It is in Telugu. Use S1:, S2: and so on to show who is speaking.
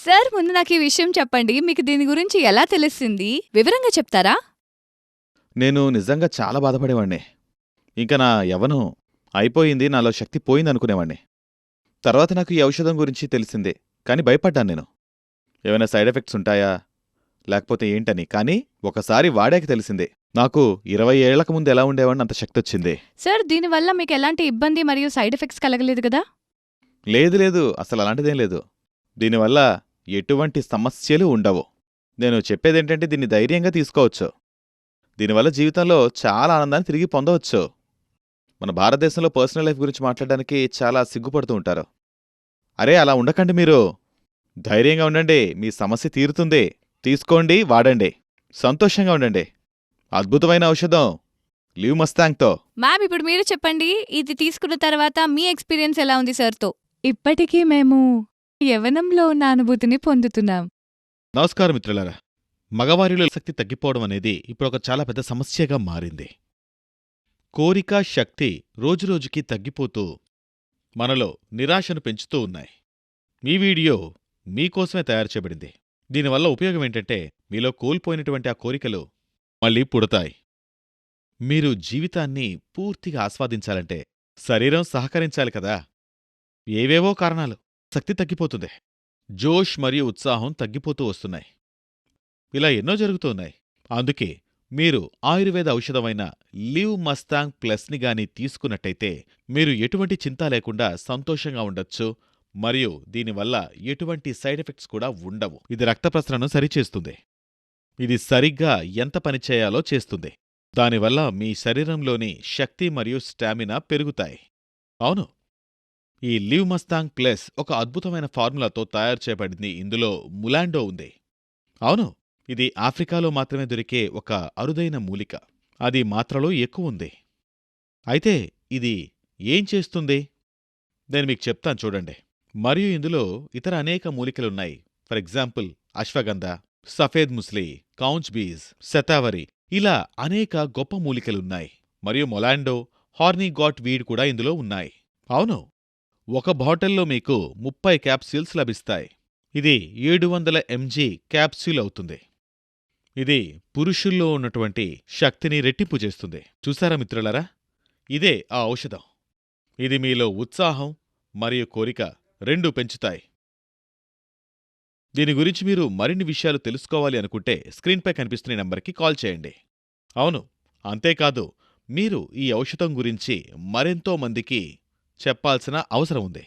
S1: సార్ ముందు నాకు ఈ విషయం చెప్పండి. మీకు దీని గురించి ఎలా తెలిసింది? వివరంగా చెప్తారా?
S2: నేను నిజంగా చాలా బాధపడేవాణ్ణి. ఇంక నా యవ్వనం అయిపోయింది, నాలో శక్తి పోయిందనుకునేవాణ్ణి. తర్వాత నాకు ఈ ఔషధం గురించి తెలిసిందే. కానీ భయపడ్డాను నేను. ఏమైనా సైడ్ ఎఫెక్ట్స్ ఉంటాయా? లేకపోతే ఏంటని. కానీ ఒకసారి వాడాక తెలిసిందే. నాకు 20 ఏళ్లకు ముందు ఎలా ఉండేవాడిని అంత శక్తొచ్చింది.
S1: సార్ దీనివల్ల మీకు ఎలాంటి ఇబ్బంది మరియు సైడ్ ఎఫెక్ట్స్ కలగలేదు కదా?
S2: లేదు లేదు, అసలలాంటిదేం లేదు. దీనివల్ల ఎటువంటి సమస్యలు ఉండవు. నేను చెప్పేదేంటంటే దీన్ని ధైర్యంగా తీసుకోవచ్చు. దీనివల్ల జీవితంలో చాలా ఆనందాన్ని తిరిగి పొందవచ్చు. మన భారతదేశంలో పర్సనల్ లైఫ్ గురించి మాట్లాడడానికి చాలా సిగ్గుపడుతూ ఉంటారు. అరే అలా ఉండకండి మీరు. ధైర్యంగా ఉండండి, మీ సమస్య తీరుతుంది. తీసుకోండి, వాడండి. సంతోషంగా ఉండండి. అద్భుతమైన ఔషధం లివ్ మస్తాంగ్తో.
S1: మ్యామ్ ఇప్పుడు మీరు చెప్పండి. ఇది తీసుకున్న తర్వాత మీ ఎక్స్‌పీరియన్స్ ఎలా ఉంది సార్‌తో? ఇప్పటికీ మేము యవ్వనంలో ఉన్న అనుభూతిని పొందుతున్నాం.
S3: నమస్కారం మిత్రులారా. మగవారిలో శక్తి తగ్గిపోవడం అనేది ఇప్పుడొక చాలా పెద్ద సమస్యగా మారింది. కోరిక, శక్తి రోజురోజుకీ తగ్గిపోతూ మనలో నిరాశను పెంచుతూ ఉన్నాయి. ఈ వీడియో మీకోసమే తయారు చేయబడింది. దీనివల్ల ఉపయోగమేంటంటే మీలో కోల్పోయినటువంటి ఆ కోరికలు మళ్ళీ పుడతాయి. మీరు జీవితాన్ని పూర్తిగా ఆస్వాదించాలంటే శరీరం సహకరించాలి కదా. ఏవేవో కారణాలు శక్తి తగ్గిపోతుంది. జోష్ మరియు ఉత్సాహం తగ్గిపోతూ వస్తున్నాయి. ఇలా ఎన్నో జరుగుతున్నాయి. అందుకే మీరు ఆయుర్వేద ఔషధమైన లివ్ మస్తాంగ్ ప్లస్ని గాని తీసుకున్నట్టయితే మీరు ఎటువంటి చింత లేకుండా సంతోషంగా ఉండొచ్చు. మరియు దీనివల్ల ఎటువంటి సైడ్ ఎఫెక్ట్స్ కూడా ఉండవు. ఇది రక్త ప్రసరణను సరిచేస్తుంది. ఇది సరిగ్గా ఎంత పనిచేయాలో చేస్తుంది. దానివల్ల మీ శరీరంలోని శక్తి మరియు స్టామినా పెరుగుతాయి. అవును, ఈ లివ్ మస్తాంగ్ ప్లస్ ఒక అద్భుతమైన ఫార్ములాతో తయారు చేయబడింది. ఇందులో ములాండో ఉంది. అవును, ఇది ఆఫ్రికాలో మాత్రమే దొరికే ఒక అరుదైన మూలిక. అది మాత్రలో ఎక్కువుంది. అయితే ఇది ఏం చేస్తుంది? నేను మీకు చెప్తాను చూడండి. మరియు ఇందులో ఇతర అనేక మూలికలున్నాయి. ఫర్ ఎగ్జాంపుల్ అశ్వగంధ, సఫేద్ ముస్లి, కౌంచ్ బీజ్, శతావరి, ఇలా అనేక గొప్ప మూలికలున్నాయి. మరియు మొలాండో, హార్నీగాట్ వీడ్ కూడా ఇందులో ఉన్నాయి. అవును, ఒక బాటిల్లో మీకు 30 క్యాప్సూల్స్ లభిస్తాయి. ఇది 700 mg క్యాప్సూల్ అవుతుంది. ఇది పురుషుల్లో ఉన్నటువంటి శక్తిని రెట్టింపు చేస్తుంది. చూసారా మిత్రులారా? ఇదే ఆ ఔషధం. ఇది మీలో ఉత్సాహం మరియు కోరిక రెండూ పెంచుతాయి. దీని గురించి మీరు మరిన్ని విషయాలు తెలుసుకోవాలి అనుకుంటే స్క్రీన్పై కనిపిస్తున్న నంబర్కి కాల్ చేయండి. అవును, అంతేకాదు, మీరు ఈ ఔషధం గురించి మరెంతో మందికి చెప్పాల్సిన అవసరం ఉంది.